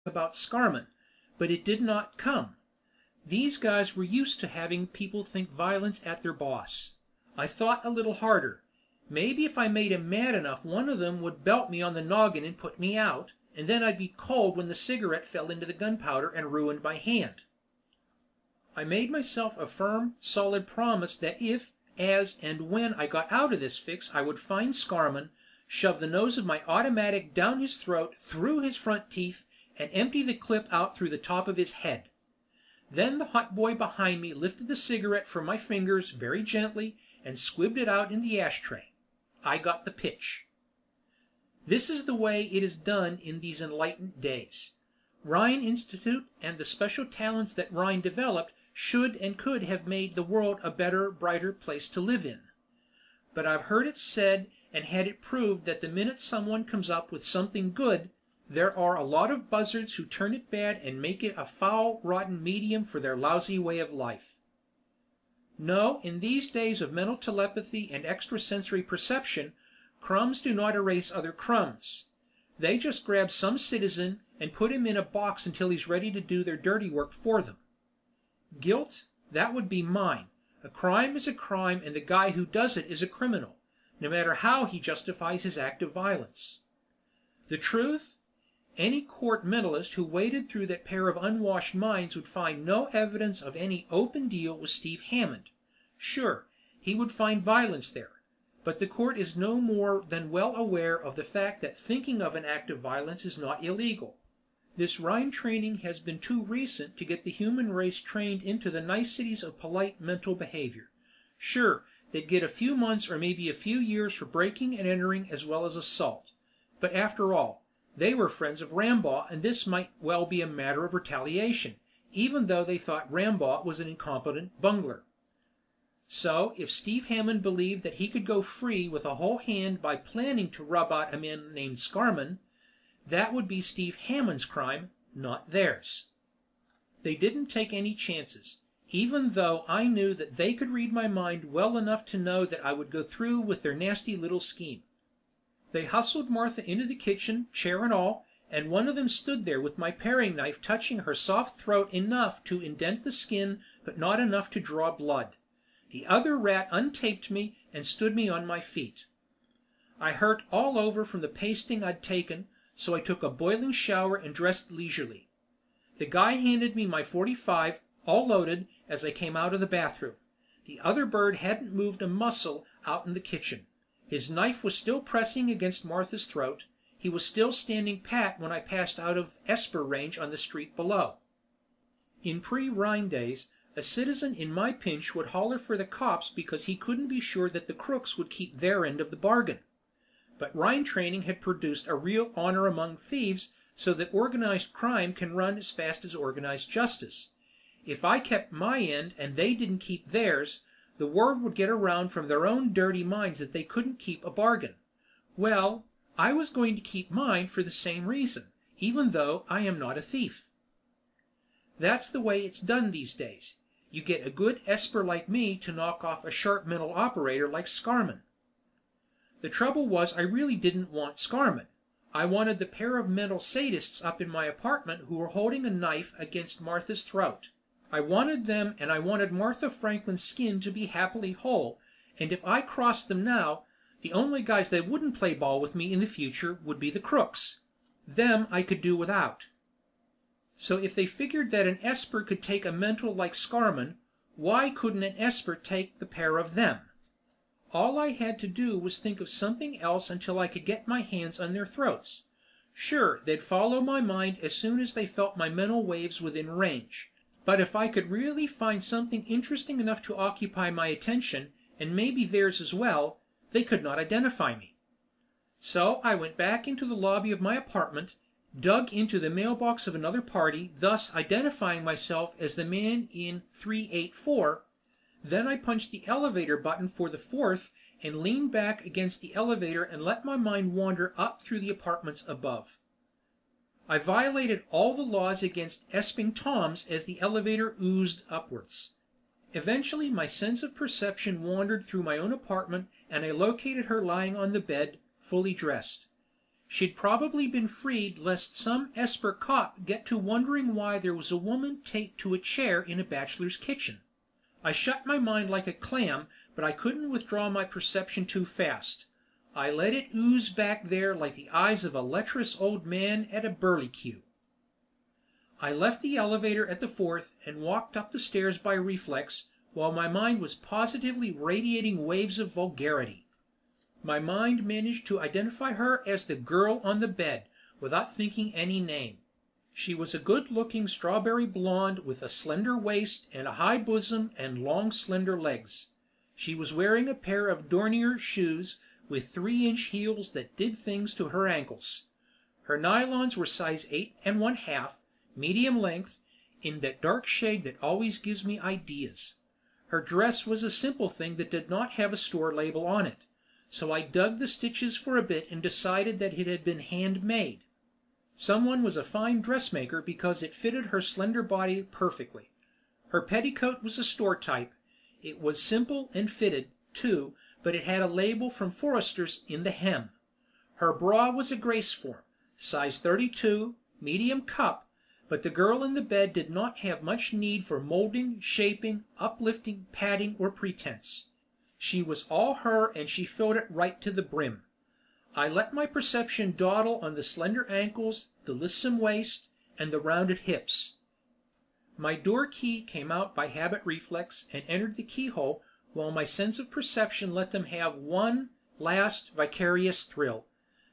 about Scarman, but it did not come. These guys were used to having people think violence at their boss. I thought a little harder. Maybe if I made him mad enough, one of them would belt me on the noggin and put me out, and then I'd be cold when the cigarette fell into the gunpowder and ruined my hand. I made myself a firm, solid promise that if, as, and when I got out of this fix, I would find Scarman, shove the nose of my automatic down his throat, through his front teeth, and empty the clip out through the top of his head. Then the hot boy behind me lifted the cigarette from my fingers very gently and squibbed it out in the ashtray. I got the pitch. This is the way it is done in these enlightened days. Rhine Institute and the special talents that Rhine developed should and could have made the world a better, brighter place to live in. But I've heard it said and had it proved that the minute someone comes up with something good, there are a lot of buzzards who turn it bad and make it a foul, rotten medium for their lousy way of life. No, in these days of mental telepathy and extrasensory perception, crumbs do not erase other crumbs. They just grab some citizen and put him in a box until he's ready to do their dirty work for them. Guilt? That would be mine. A crime is a crime, and the guy who does it is a criminal, no matter how he justifies his act of violence. The truth? Any court mentalist who waded through that pair of unwashed minds would find no evidence of any open deal with Steve Hammond. Sure, he would find violence there, but the court is no more than well aware of the fact that thinking of an act of violence is not illegal. This Rhine training has been too recent to get the human race trained into the niceties of polite mental behavior. Sure, they'd get a few months or maybe a few years for breaking and entering as well as assault. But after all, they were friends of Rambaugh, and this might well be a matter of retaliation, even though they thought Rambaugh was an incompetent bungler. So, if Steve Hammond believed that he could go free with a whole hand by planning to rub out a man named Scarman, that would be Steve Hammond's crime, not theirs. They didn't take any chances, even though I knew that they could read my mind well enough to know that I would go through with their nasty little scheme. They hustled Martha into the kitchen, chair and all, and one of them stood there with my paring knife touching her soft throat enough to indent the skin, but not enough to draw blood. The other rat untaped me and stood me on my feet. I hurt all over from the pasting I'd taken, so I took a boiling shower and dressed leisurely. The guy handed me my .45, all loaded, as I came out of the bathroom. The other bird hadn't moved a muscle out in the kitchen. His knife was still pressing against Martha's throat. He was still standing pat when I passed out of Esper range on the street below. In pre-Rhine days, a citizen in my pinch would holler for the cops because he couldn't be sure that the crooks would keep their end of the bargain. But Rhine training had produced a real honor among thieves, so that organized crime can run as fast as organized justice. If I kept my end and they didn't keep theirs, the word would get around from their own dirty minds that they couldn't keep a bargain. Well, I was going to keep mine for the same reason, even though I am not a thief. That's the way it's done these days. You get a good Esper like me to knock off a sharp mental operator like Scarman. The trouble was I really didn't want Scarman. I wanted the pair of mental sadists up in my apartment who were holding a knife against Martha's throat. I wanted them, and I wanted Martha Franklin's skin to be happily whole, and if I crossed them now, the only guys that wouldn't play ball with me in the future would be the crooks. Them I could do without. So if they figured that an Esper could take a mental like Scarman, why couldn't an Esper take the pair of them? All I had to do was think of something else until I could get my hands on their throats. Sure, they'd follow my mind as soon as they felt my mental waves within range. But if I could really find something interesting enough to occupy my attention, and maybe theirs as well, they could not identify me. So I went back into the lobby of my apartment, dug into the mailbox of another party, thus identifying myself as the man in 384. Then I punched the elevator button for the fourth and leaned back against the elevator and let my mind wander up through the apartments above. I violated all the laws against esping toms as the elevator oozed upwards. Eventually my sense of perception wandered through my own apartment and I located her lying on the bed, fully dressed. She'd probably been freed lest some Esper cop get to wondering why there was a woman taped to a chair in a bachelor's kitchen. I shut my mind like a clam, but I couldn't withdraw my perception too fast. I let it ooze back there like the eyes of a lecherous old man at a burlicue. I left the elevator at the 4th and walked up the stairs by reflex, while my mind was positively radiating waves of vulgarity. My mind managed to identify her as the girl on the bed, without thinking any name. She was a good-looking strawberry blonde with a slender waist and a high bosom and long slender legs. She was wearing a pair of Dornier shoes with 3-inch heels that did things to her ankles. Her nylons were size 8 1/2, medium length, in that dark shade that always gives me ideas. Her dress was a simple thing that did not have a store label on it, so I dug the stitches for a bit and decided that it had been handmade. Someone was a fine dressmaker because it fitted her slender body perfectly. Her petticoat was a store type. It was simple and fitted, too, but it had a label from Forrester's in the hem. Her bra was a grace form, size 32, medium cup, but the girl in the bed did not have much need for molding, shaping, uplifting, padding, or pretense. She was all her and she filled it right to the brim. I let my perception dawdle on the slender ankles, the lissom waist, and the rounded hips. My door key came out by habit reflex and entered the keyhole, while my sense of perception let them have one last vicarious thrill.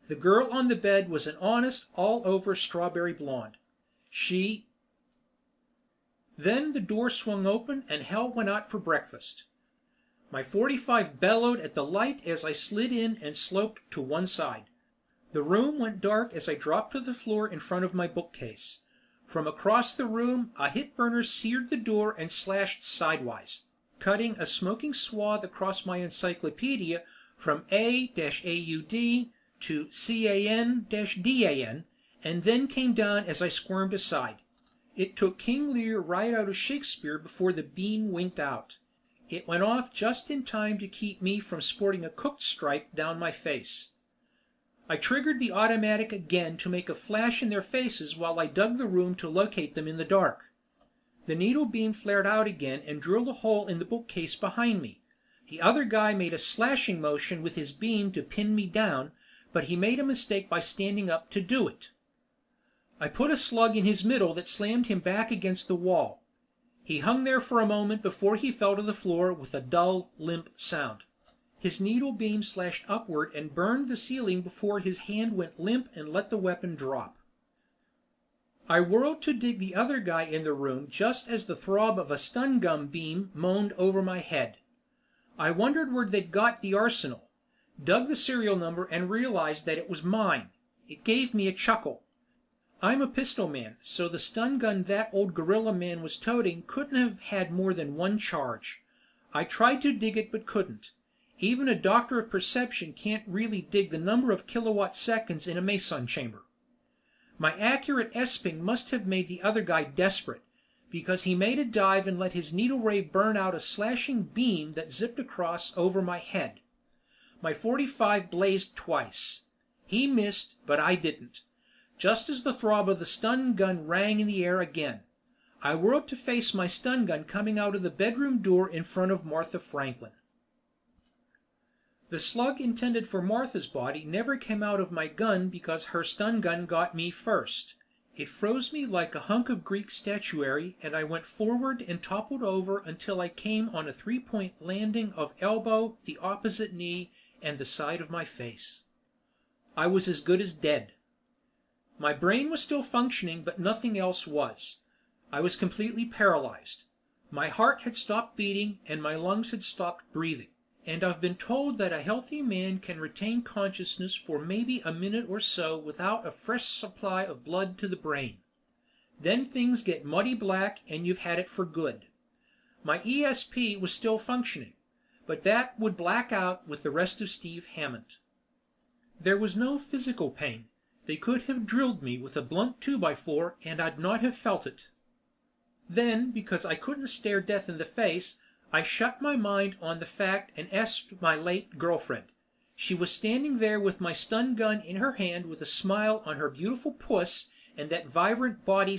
The girl on the bed was an honest, all-over strawberry blonde. Then the door swung open and hell went out for breakfast. My 45 bellowed at the light as I slid in and sloped to one side. The room went dark as I dropped to the floor in front of my bookcase. From across the room, a hit burner seared the door and slashed sidewise, cutting a smoking swath across my encyclopedia from A-AUD to CAN-DAN, and then came down as I squirmed aside. It took King Lear right out of Shakespeare before the beam winked out. It went off just in time to keep me from sporting a cooked stripe down my face. I triggered the automatic again to make a flash in their faces while I dug the room to locate them in the dark. The needle beam flared out again and drilled a hole in the bookcase behind me. The other guy made a slashing motion with his beam to pin me down, but he made a mistake by standing up to do it. I put a slug in his middle that slammed him back against the wall. He hung there for a moment before he fell to the floor with a dull, limp sound. His needle beam slashed upward and burned the ceiling before his hand went limp and let the weapon drop. I whirled to dig the other guy in the room just as the throb of a stun gun beam moaned over my head. I wondered where they'd got the arsenal, dug the serial number and realized that it was mine. It gave me a chuckle. I'm a pistol man, so the stun gun that old gorilla man was toting couldn't have had more than one charge. I tried to dig it but couldn't. Even a doctor of perception can't really dig the number of kilowatt seconds in a meson chamber. My accurate esping must have made the other guy desperate, because he made a dive and let his needle ray burn out a slashing beam that zipped across over my head. My 45 blazed twice. He missed, but I didn't. Just as the throb of the stun gun rang in the air again, I whirled to face my stun gun coming out of the bedroom door in front of Martha Franklin. The slug intended for Martha's body never came out of my gun because her stun gun got me first. It froze me like a hunk of Greek statuary, and I went forward and toppled over until I came on a 3-point landing of elbow, the opposite knee, and the side of my face. I was as good as dead. My brain was still functioning, but nothing else was. I was completely paralyzed. My heart had stopped beating, and my lungs had stopped breathing. And I've been told that a healthy man can retain consciousness for maybe a minute or so without a fresh supply of blood to the brain. Then things get muddy black and you've had it for good. My ESP was still functioning, but that would black out with the rest of Steve Hammond. There was no physical pain. They could have drilled me with a blunt 2x4 and I'd not have felt it. Then, because I couldn't stare death in the face, I shut my mind on the fact and asked my late girlfriend. She was standing there with my stun gun in her hand with a smile on her beautiful puss and that vibrant body